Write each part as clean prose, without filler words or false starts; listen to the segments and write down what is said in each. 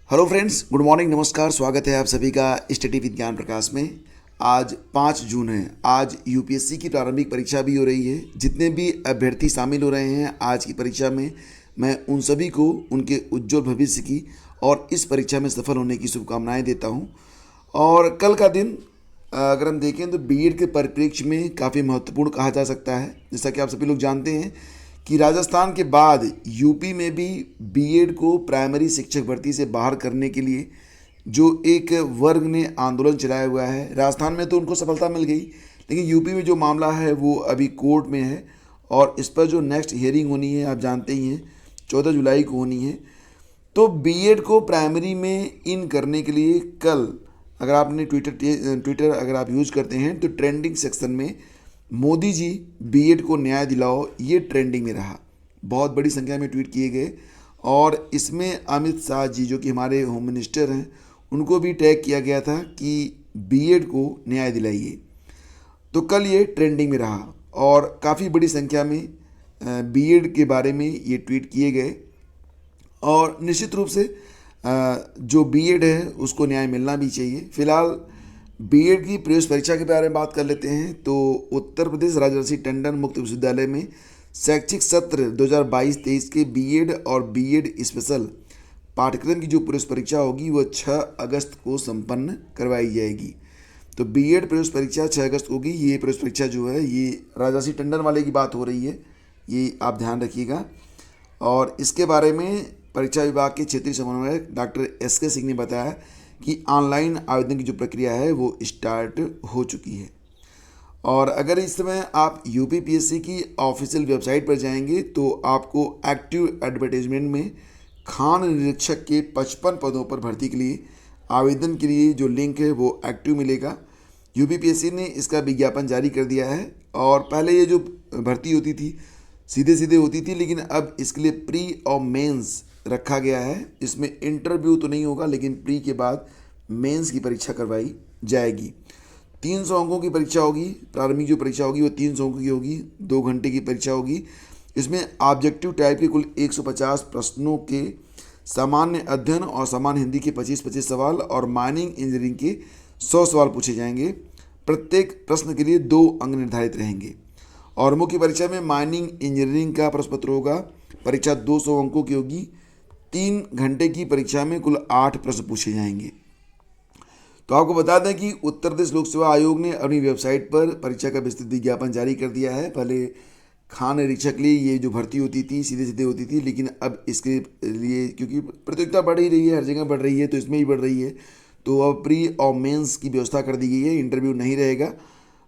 Hello friends, good morning, नमस्कार। स्वागत है आप सभी का स्टडी विज्ञान प्रकाश में। आज 5 जून है। आज यूपीएससी की प्रारंभिक परीक्षा भी हो रही है। जितने भी अभ्यर्थी शामिल हो रहे हैं आज की परीक्षा में, मैं उन सभी को उनके उज्जवल भविष्य की और इस परीक्षा में सफल होने की शुभकामनाएं देता हूं। और कल का दिन अगर हम देखें तो बीएड के परिप्रेक्ष्य में काफ़ी महत्वपूर्ण कहा जा सकता है। जैसा कि आप सभी लोग जानते हैं कि राजस्थान के बाद यूपी में भी बीएड को प्राइमरी शिक्षक भर्ती से बाहर करने के लिए जो एक वर्ग ने आंदोलन चलाया हुआ है, राजस्थान में तो उनको सफलता मिल गई, लेकिन यूपी में जो मामला है वो अभी कोर्ट में है और इस पर जो नेक्स्ट हियरिंग होनी है आप जानते ही हैं 14 जुलाई को होनी है। तो बीएड को प्राइमरी में इन करने के लिए कल अगर आपने ट्विटर अगर आप यूज़ करते हैं तो ट्रेंडिंग सेक्शन में मोदी जी बीएड को न्याय दिलाओ ये ट्रेंडिंग में रहा। बहुत बड़ी संख्या में ट्वीट किए गए और इसमें अमित शाह जी जो कि हमारे होम मिनिस्टर हैं उनको भी टैग किया गया था कि बीएड को न्याय दिलाइए। तो कल ये ट्रेंडिंग में रहा और काफ़ी बड़ी संख्या में बीएड के बारे में ये ट्वीट किए गए और निश्चित रूप से जो बीएड है उसको न्याय मिलना भी चाहिए। फिलहाल बीएड की प्रवेश परीक्षा के बारे में बात कर लेते हैं। तो उत्तर प्रदेश राजर्षि टंडन मुक्त विश्वविद्यालय में शैक्षिक सत्र 2022-23 के बीएड और बीएड स्पेशल पाठ्यक्रम की जो प्रवेश परीक्षा होगी वो 6 अगस्त को संपन्न करवाई जाएगी। तो बीएड प्रवेश परीक्षा 6 अगस्त को होगी। ये प्रवेश परीक्षा जो है ये राजर्षि टंडन वाले की बात हो रही है, ये आप ध्यान रखिएगा। और इसके बारे में परीक्षा विभाग के क्षेत्रीय समन्वयक डॉक्टर एसके सिंह ने बताया कि ऑनलाइन आवेदन की जो प्रक्रिया है वो स्टार्ट हो चुकी है। और अगर इस समय आप यूपीपीएससी की ऑफिशियल वेबसाइट पर जाएंगे तो आपको एक्टिव एडवर्टाइजमेंट में खान निरीक्षक के 55 पदों पर भर्ती के लिए आवेदन के लिए जो लिंक है वो एक्टिव मिलेगा। यूपीपीएससी ने इसका विज्ञापन जारी कर दिया है और पहले ये जो भर्ती होती थी सीधे सीधे होती थी, लेकिन अब इसके लिए प्री और मेंस रखा गया है। इसमें इंटरव्यू तो नहीं होगा लेकिन प्री के बाद मेंस की परीक्षा करवाई जाएगी। 300 अंकों की परीक्षा होगी। प्रारंभिक जो परीक्षा होगी वो 300 अंकों की होगी, 2 घंटे की परीक्षा होगी। इसमें ऑब्जेक्टिव टाइप के कुल 150 प्रश्नों के सामान्य अध्ययन और सामान्य हिंदी के 25-25 सवाल और माइनिंग इंजीनियरिंग के 100 सवाल पूछे जाएंगे। प्रत्येक प्रश्न के लिए 2 अंक निर्धारित रहेंगे। और मुख्य परीक्षा में माइनिंग इंजीनियरिंग का प्रश्न पत्र होगा। परीक्षा 200 अंकों की होगी। 3 घंटे की परीक्षा में कुल 8 प्रश्न पूछे जाएंगे। तो आपको बता दें कि उत्तर प्रदेश लोक सेवा आयोग ने अपनी वेबसाइट पर परीक्षा का विस्तृत विज्ञापन जारी कर दिया है। पहले खान निरीक्षक के लिए ये जो भर्ती होती थी सीधे सीधे होती थी, लेकिन अब इसके लिए क्योंकि प्रतियोगिता बढ़ ही रही है, हर जगह बढ़ रही है, तो इसमें भी बढ़ रही है। तो अब प्री और मेंस की व्यवस्था कर दी गई है, इंटरव्यू नहीं रहेगा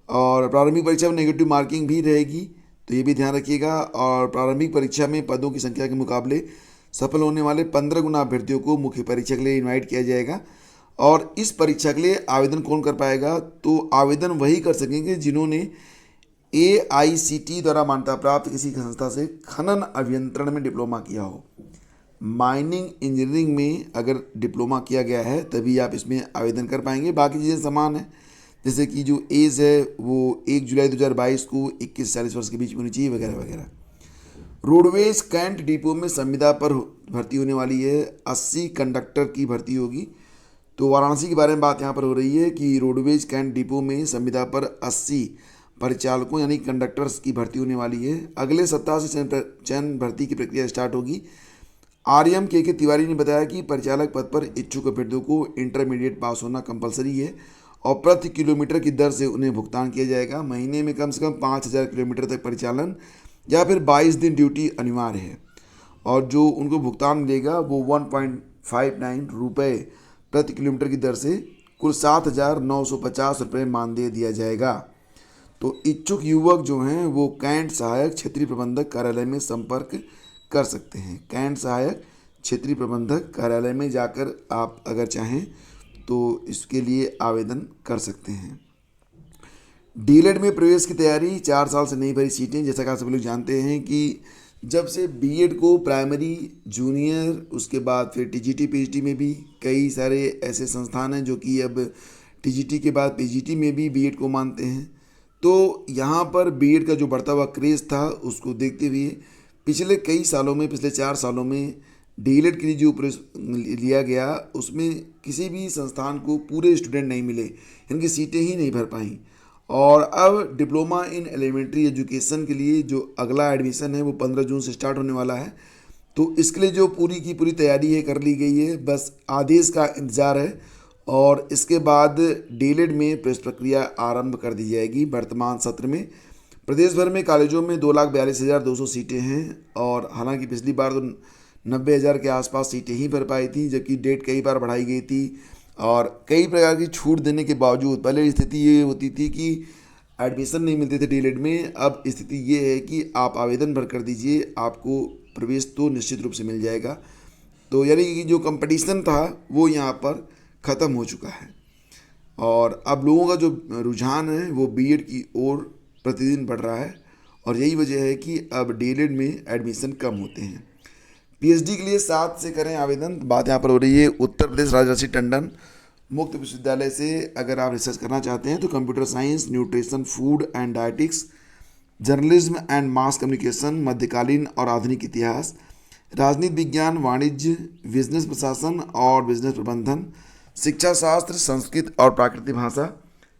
और प्रारंभिक परीक्षा में नेगेटिव मार्किंग भी रहेगी, तो ये भी ध्यान रखिएगा। और प्रारंभिक परीक्षा में पदों की संख्या के मुकाबले सफल होने वाले 15 गुना अभ्यर्थियों को मुख्य परीक्षा के लिए इनवाइट किया जाएगा। और इस परीक्षा के लिए आवेदन कौन कर पाएगा? तो आवेदन वही कर सकेंगे जिन्होंने AICTE द्वारा मान्यता प्राप्त किसी संस्था से खनन अभियंत्रण में डिप्लोमा किया हो। माइनिंग इंजीनियरिंग में अगर डिप्लोमा किया गया है तभी आप इसमें आवेदन कर पाएंगे। बाकी चीज़ें समान हैं, जैसे कि जो एज है वो 1 जुलाई 2022 को 21 से 40 वर्ष के बीच में होनी चाहिए वगैरह वगैरह। रोडवेज कैंट डिपो में संविदा पर भर्ती होने वाली है। 80 कंडक्टर की भर्ती होगी। तो वाराणसी के बारे में बात यहाँ पर हो रही है कि रोडवेज कैंट डिपो में संविदा पर 80 परिचालकों यानी कंडक्टर्स की भर्ती होने वाली है। अगले सप्ताह से चयन भर्ती की प्रक्रिया स्टार्ट होगी। आरएम के तिवारी ने बताया कि परिचालक पद पर इच्छुक अभ्यर्थियों को इंटरमीडिएट पास होना कंपलसरी है और प्रति किलोमीटर की दर से उन्हें भुगतान किया जाएगा। महीने में कम से कम 5000 किलोमीटर तक परिचालन या फिर 22 दिन ड्यूटी अनिवार्य है और जो उनको भुगतान मिलेगा वो 1.59 रुपये प्रति किलोमीटर की दर से कुल 7,950 रुपये मानदेय दिया जाएगा। तो इच्छुक युवक जो हैं वो कैंट सहायक क्षेत्रीय प्रबंधक कार्यालय में संपर्क कर सकते हैं। कैंट सहायक क्षेत्रीय प्रबंधक कार्यालय में जाकर आप अगर चाहें तो इसके लिए आवेदन कर सकते हैं। डीएलएड में प्रवेश की तैयारी, 4 साल से नहीं भरी सीटें। जैसा कि आप सभी लोग जानते हैं कि जब से बीएड को प्राइमरी, जूनियर, उसके बाद फिर टीजीटी पीजीटी में भी कई सारे ऐसे संस्थान हैं जो कि अब टीजीटी के बाद पीजीटी में भी बीएड को मानते हैं। तो यहाँ पर बीएड का जो बढ़ता हुआ क्रेज़ था उसको देखते हुए पिछले कई सालों में, पिछले 4 सालों में डीएलएड के लिए जो प्रवेश लिया गया उसमें किसी भी संस्थान को पूरे स्टूडेंट नहीं मिले, इनकी सीटें ही नहीं भर पाईं। और अब डिप्लोमा इन एलिमेंट्री एजुकेशन के लिए जो अगला एडमिशन है वो 15 जून से स्टार्ट होने वाला है। तो इसके लिए जो पूरी की पूरी तैयारी है कर ली गई है, बस आदेश का इंतज़ार है और इसके बाद डीएलएड में प्रवेश प्रक्रिया आरंभ कर दी जाएगी। वर्तमान सत्र में प्रदेश भर में कॉलेजों में 2,42,200 सीटें हैं और हालांकि पिछली बार तो 90,000 के आसपास सीटें ही भर पाई थी, जबकि डेट कई बार बढ़ाई गई थी और कई प्रकार की छूट देने के बावजूद पहले स्थिति ये होती थी कि एडमिशन नहीं मिलते थे डीएलएड में। अब स्थिति ये है कि आप आवेदन भर कर दीजिए, आपको प्रवेश तो निश्चित रूप से मिल जाएगा। तो यानी कि जो कंपटीशन था वो यहाँ पर ख़त्म हो चुका है और अब लोगों का जो रुझान है वो बीएड की ओर प्रतिदिन बढ़ रहा है और यही वजह है कि अब डीएलएड में एडमिशन कम होते हैं। पीएचडी के लिए 7 से करें आवेदन। बात यहाँ पर हो रही है उत्तर प्रदेश राजर्षि टंडन मुक्त विश्वविद्यालय से। अगर आप रिसर्च करना चाहते हैं तो computer science, nutrition, food and dietetics, journalism and mass communication, मध्यकालीन और आधुनिक इतिहास, राजनीति विज्ञान, वाणिज्य, बिजनेस प्रशासन और बिजनेस प्रबंधन, शिक्षा शास्त्र, संस्कृत और प्राकृतिक भाषा,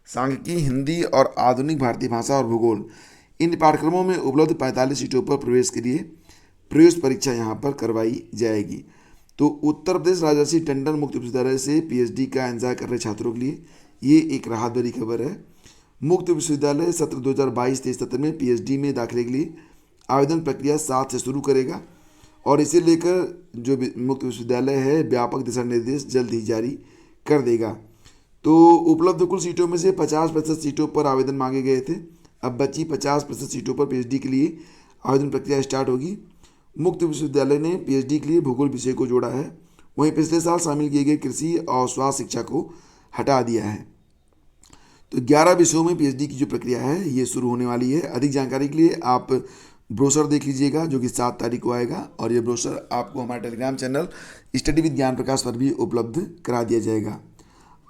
सांख्यिकी, हिंदी और आधुनिक भारतीय भाषा और भूगोल, इन पाठ्यक्रमों में उपलब्ध 45 सीटों पर प्रवेश के लिए प्रवेश परीक्षा यहाँ पर करवाई जाएगी। तो उत्तर प्रदेश राजर्षि टंडन मुक्त विश्वविद्यालय से पीएचडी का इंतजार कर रहे छात्रों के लिए ये एक राहत भरी खबर है। मुक्त विश्वविद्यालय सत्र 2022-23 सत्र में पीएचडी में दाखिले के लिए आवेदन प्रक्रिया 7 से शुरू करेगा और इसे लेकर जो मुक्त विश्वविद्यालय है व्यापक दिशा निर्देश जल्द ही जारी कर देगा। तो उपलब्ध कुल सीटों में से 50% सीटों पर आवेदन मांगे गए थे, अब बची 50% सीटों पर पीएचडी के लिए आवेदन प्रक्रिया स्टार्ट होगी। मुक्त विश्वविद्यालय ने पीएचडी के लिए भूगोल विषय को जोड़ा है, वहीं पिछले साल शामिल किए गए कृषि और स्वास्थ्य शिक्षा को हटा दिया है। तो 11 विषयों में पीएचडी की जो प्रक्रिया है ये शुरू होने वाली है। अधिक जानकारी के लिए आप ब्रोशर देख लीजिएगा जो कि 7 तारीख को आएगा और ये ब्रोशर आपको हमारे टेलीग्राम चैनल स्टडी विद ज्ञान प्रकाश पर भी उपलब्ध करा दिया जाएगा।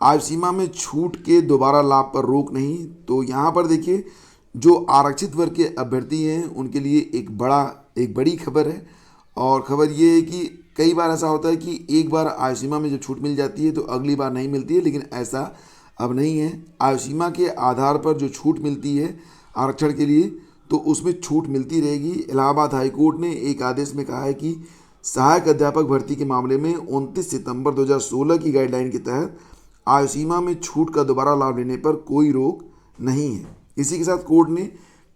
आयु सीमा में छूट के दोबारा लाभ पर रोक नहीं। तो यहाँ पर देखिए जो आरक्षित वर्ग के अभ्यर्थी हैं उनके लिए एक बड़ी खबर है और खबर ये है कि कई बार ऐसा होता है कि एक बार आयु सीमा में जब छूट मिल जाती है तो अगली बार नहीं मिलती है, लेकिन ऐसा अब नहीं है। आयु सीमा के आधार पर जो छूट मिलती है आरक्षण के लिए तो उसमें छूट मिलती रहेगी। इलाहाबाद हाईकोर्ट ने एक आदेश में कहा है कि सहायक अध्यापक भर्ती के मामले में 29 सितंबर 2016 की गाइडलाइन के तहत आयु सीमा में छूट का दोबारा लाभ लेने पर कोई रोक नहीं है। इसी के साथ कोर्ट ने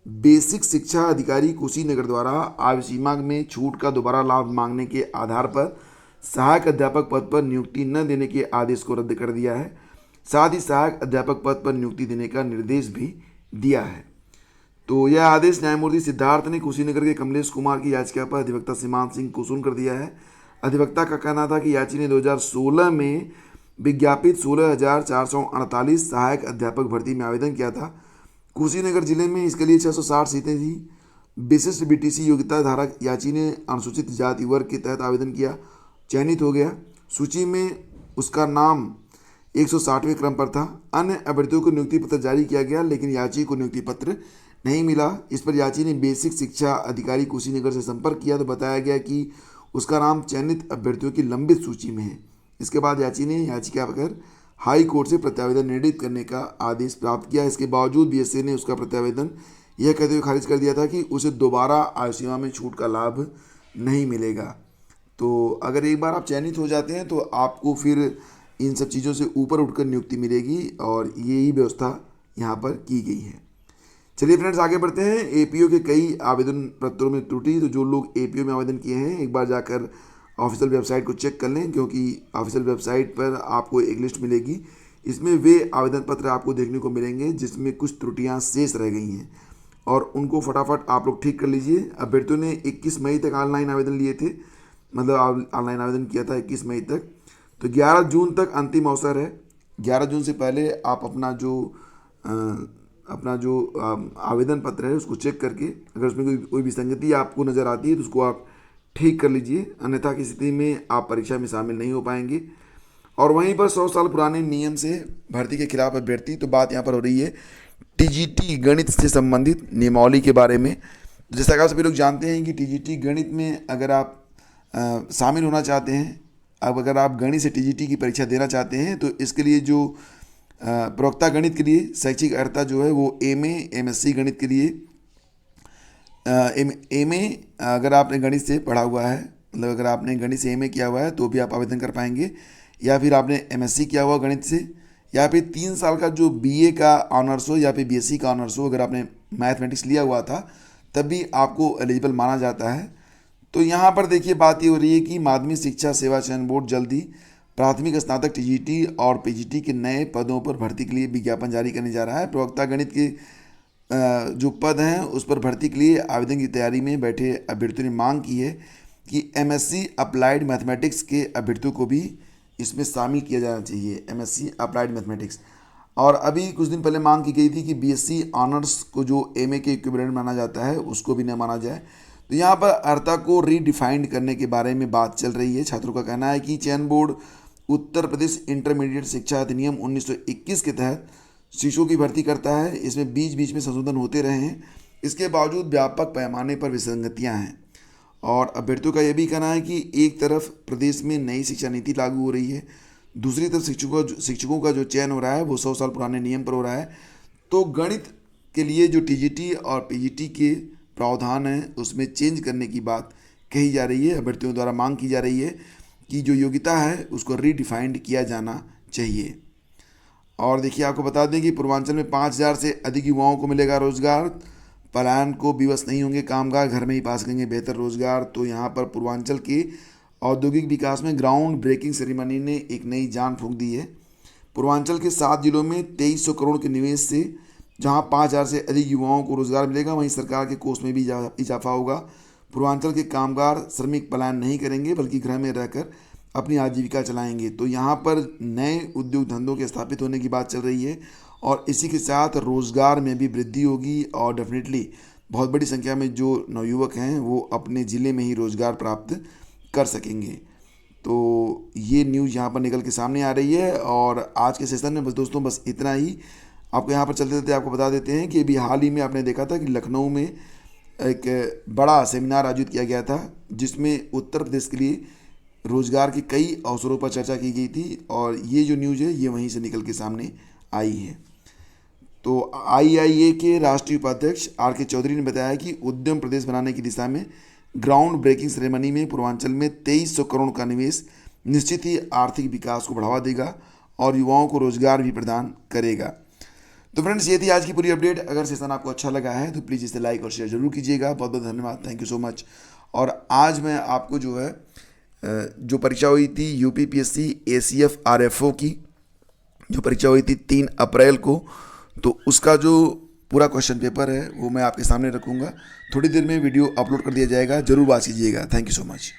बेसिक शिक्षा अधिकारी कुशीनगर द्वारा आयु सीमा में छूट का दोबारा लाभ मांगने के आधार पर सहायक अध्यापक पद पर नियुक्ति न देने के आदेश को रद्द कर दिया है। साथ ही सहायक अध्यापक पद पर नियुक्ति देने का निर्देश भी दिया है। तो यह आदेश न्यायमूर्ति सिद्धार्थ ने कुशीनगर के कमलेश कुमार की याचिका पर अधिवक्ता सीमांत सिंह को सुन कर दिया है। अधिवक्ता का कहना था कि याची ने 2016 में विज्ञापित 16,448 सहायक अध्यापक भर्ती में आवेदन किया था। कुशीनगर जिले में इसके लिए 660 सीटें थी। विशिष्ट बीटीसी योग्यता धारक याची ने अनुसूचित जाति वर्ग के तहत आवेदन किया, चयनित हो गया। सूची में उसका नाम 160वें क्रम पर था। अन्य अभ्यर्थियों को नियुक्ति पत्र जारी किया गया लेकिन याची को नियुक्ति पत्र नहीं मिला। इस पर याची ने बेसिक शिक्षा अधिकारी कुशीनगर से संपर्क किया तो बताया गया कि उसका नाम चयनित अभ्यर्थियों की लंबित सूची में है। इसके बाद याची ने याचिका पर हाई कोर्ट से प्रत्यावेदन निर्णित करने का आदेश प्राप्त किया। इसके बावजूद बीएसए ने उसका प्रत्यावेदन यह कहते हुए खारिज कर दिया था कि उसे दोबारा आयु सीमा में छूट का लाभ नहीं मिलेगा। तो अगर एक बार आप चयनित हो जाते हैं तो आपको फिर इन सब चीज़ों से ऊपर उठकर नियुक्ति मिलेगी और यही व्यवस्था यहाँ पर की गई है। चलिए फ्रेंड्स आगे बढ़ते हैं। एपीओ के कई आवेदन पत्रों में त्रुटि। तो जो लोग एपीओ में आवेदन किए हैं एक बार जाकर ऑफिशियल वेबसाइट को चेक कर लें, क्योंकि ऑफिशियल वेबसाइट पर आपको एक लिस्ट मिलेगी। इसमें वे आवेदन पत्र आपको देखने को मिलेंगे जिसमें कुछ त्रुटियां शेष रह गई हैं और उनको फटाफट आप लोग ठीक कर लीजिए। अभ्यर्थियों ने 21 मई तक ऑनलाइन आवेदन लिए थे, मतलब ऑनलाइन आवेदन किया था 21 मई तक। तो 11 जून तक अंतिम अवसर है। 11 जून से पहले आप अपना जो आवेदन पत्र है उसको चेक करके अगर उसमें कोई विसंगति आपको नज़र आती है तो उसको आप ठीक कर लीजिए, अन्यथा की स्थिति में आप परीक्षा में शामिल नहीं हो पाएंगे। और वहीं पर 100 साल पुराने नियम से भर्ती के खिलाफ अभ्यर्थी। तो बात यहाँ पर हो रही है टीजीटी गणित से संबंधित नियमावली के बारे में। जैसा कि आप सभी लोग जानते हैं कि टीजीटी गणित में अगर आप शामिल होना चाहते हैं, अब अगर आप गणित से टीजीटी की परीक्षा देना चाहते हैं तो इसके लिए जो प्रवक्ता गणित के लिए शैक्षिक अर्हता जो है वो एमए एमएससी गणित के लिए एमए अगर आपने गणित से पढ़ा हुआ है, मतलब अगर आपने गणित से एमए किया हुआ है तो भी आप आवेदन कर पाएंगे, या फिर आपने एमएससी किया हुआ गणित से, या फिर 3 साल का जो बीए का ऑनर्स हो या फिर बीएससी का ऑनर्स हो, अगर आपने मैथमेटिक्स लिया हुआ था तब भी आपको एलिजिबल माना जाता है। तो यहाँ पर देखिए बात ये हो रही है कि माध्यमिक शिक्षा सेवा चयन बोर्ड जल्दी प्राथमिक स्नातक टीजीटी और पीजीटी के नए पदों पर भर्ती के लिए विज्ञापन जारी करने जा रहा है। प्रवक्ता गणित के जो पद हैं उस पर भर्ती के लिए आवेदन की तैयारी में बैठे अभ्यर्थियों ने मांग की है कि एमएससी अप्लाइड मैथमेटिक्स के अभ्यर्थियों को भी इसमें शामिल किया जाना चाहिए, एमएससी अप्लाइड मैथमेटिक्स। और अभी कुछ दिन पहले मांग की गई थी कि बीएससी ऑनर्स को जो एमए के इक्विवेलेंट माना जाता है उसको भी न माना जाए। तो यहाँ पर अर्हता को रीडिफाइंड करने के बारे में बात चल रही है। छात्रों का कहना है कि चयन बोर्ड उत्तर प्रदेश इंटरमीडिएट शिक्षा अधिनियम 1921 के तहत शिक्षकों की भर्ती करता है। इसमें बीच बीच में संशोधन होते रहे हैं, इसके बावजूद व्यापक पैमाने पर विसंगतियाँ हैं। और अभ्यर्थियों का यह भी कहना है कि एक तरफ प्रदेश में नई शिक्षा नीति लागू हो रही है, दूसरी तरफ शिक्षकों का जो चयन हो रहा है वो 100 साल पुराने नियम पर हो रहा है। तो गणित के लिए जो टीजीटी और पीजीटी के प्रावधान है उसमें चेंज करने की बात कही जा रही है। अभ्यर्थियों द्वारा मांग की जा रही है कि जो योग्यता है उसको रीडिफाइंड किया जाना चाहिए। और देखिए आपको बता दें कि पूर्वांचल में 5000 से अधिक युवाओं को मिलेगा रोजगार, पलायन को विवश नहीं होंगे कामगार, घर में ही पा सकेंगे बेहतर रोजगार। तो यहाँ पर पूर्वांचल के औद्योगिक विकास में ग्राउंड ब्रेकिंग सेरेमनी ने एक नई जान फूंक दी है। पूर्वांचल के 7 जिलों में 2300 करोड़ के निवेश से जहां 5000 से अधिक युवाओं को रोजगार मिलेगा, वहीं सरकार के कोष में भी इजाफा होगा। पूर्वांचल के कामगार श्रमिक पलायन नहीं करेंगे बल्कि घर में रहकर अपनी आजीविका चलाएंगे। तो यहाँ पर नए उद्योग धंधों के स्थापित होने की बात चल रही है और इसी के साथ रोज़गार में भी वृद्धि होगी और डेफिनेटली बहुत बड़ी संख्या में जो नवयुवक हैं वो अपने ज़िले में ही रोज़गार प्राप्त कर सकेंगे। तो ये न्यूज़ यहाँ पर निकल के सामने आ रही है। और आज के सेशन में बस दोस्तों बस इतना ही। आपको यहाँ पर चलते चलते आपको बता देते हैं कि अभी हाल ही में आपने देखा था कि लखनऊ में एक बड़ा सेमिनार आयोजित किया गया था जिसमें उत्तर प्रदेश के लिए रोज़गार के कई अवसरों पर चर्चा की गई थी और ये जो न्यूज़ है ये वहीं से निकल के सामने आई है। तो आईआईए के राष्ट्रीय उपाध्यक्ष आर के चौधरी ने बताया कि उद्यम प्रदेश बनाने की दिशा में ग्राउंड ब्रेकिंग सेरेमनी में पूर्वांचल में 2300 करोड़ का निवेश निश्चित ही आर्थिक विकास को बढ़ावा देगा और युवाओं को रोजगार भी प्रदान करेगा। तो फ्रेंड्स ये थी आज की पूरी अपडेट। अगर सेशन आपको अच्छा लगा है तो प्लीज़ इसे लाइक और शेयर जरूर कीजिएगा। बहुत बहुत धन्यवाद, थैंक यू सो मच। और आज मैं आपको जो है जो परीक्षा हुई थी यूपीपीएससी एसीएफ आरएफओ की जो परीक्षा हुई थी 3 अप्रैल को, तो उसका जो पूरा क्वेश्चन पेपर है वो मैं आपके सामने रखूँगा। थोड़ी देर में वीडियो अपलोड कर दिया जाएगा, जरूर वॉच कीजिएगा। Thank you so much.